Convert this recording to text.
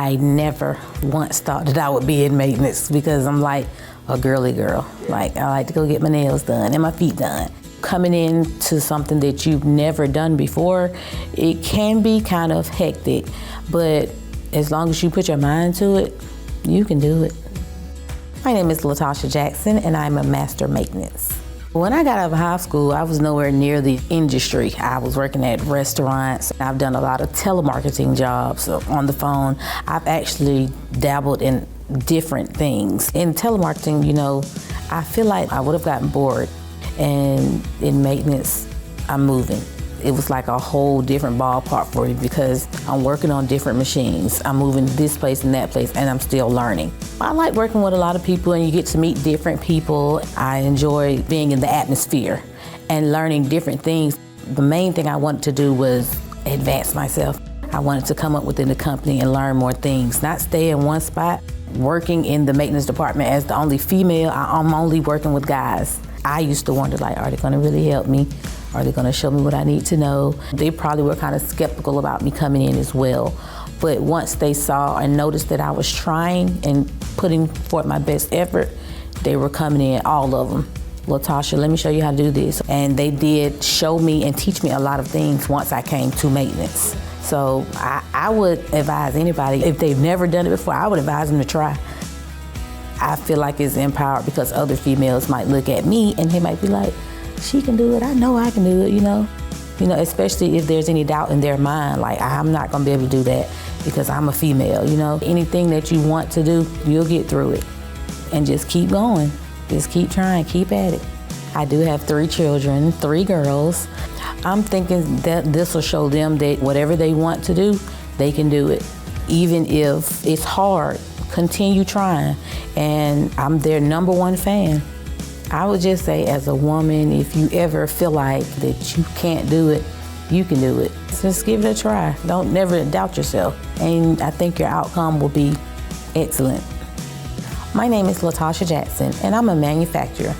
I never once thought that I would be in maintenance because I'm like a girly girl. Like, I like to go get my nails done and my feet done. Coming into something that you've never done before, it can be kind of hectic, but as long as you put your mind to it, you can do it. My name is Latachia Jackson, and I'm a master maintenance. When I got out of high school, I was nowhere near the industry. I was working at restaurants. I've done a lot of telemarketing jobs on the phone. I've actually dabbled in different things. In telemarketing, you know, I feel like I would have gotten bored. And in maintenance, I'm moving. It was like a whole different ballpark for me because I'm working on different machines. I'm moving this place and that place, and I'm still learning. I like working with a lot of people, and you get to meet different people. I enjoy being in the atmosphere and learning different things. The main thing I wanted to do was advance myself. I wanted to come up within the company and learn more things, not stay in one spot. Working in the maintenance department as the only female, I'm only working with guys. I used to wonder, like, are they gonna really help me? Are they gonna show me what I need to know? They probably were kind of skeptical about me coming in as well. But once they saw and noticed that I was trying and putting forth my best effort, they were coming in, all of them. Latachia, let me show you how to do this. And they did show me and teach me a lot of things once I came to maintenance. So I would advise anybody, if they've never done it before, I would advise them to try. I feel like it's empowered because other females might look at me and they might be like, she can do it, I know I can do it, you know? Especially if there's any doubt in their mind, like, I'm not gonna be able to do that because I'm a female, you know? Anything that you want to do, you'll get through it. And just keep going. Just keep trying, keep at it. I do have 3 children, 3 girls. I'm thinking that this will show them that whatever they want to do, they can do it. Even if it's hard, continue trying. And I'm their #1 fan. I would just say, as a woman, if you ever feel like that you can't do it, you can do it. So just give it a try. Don't never doubt yourself. And I think your outcome will be excellent. My name is Latachia Jackson, and I'm a manufacturer.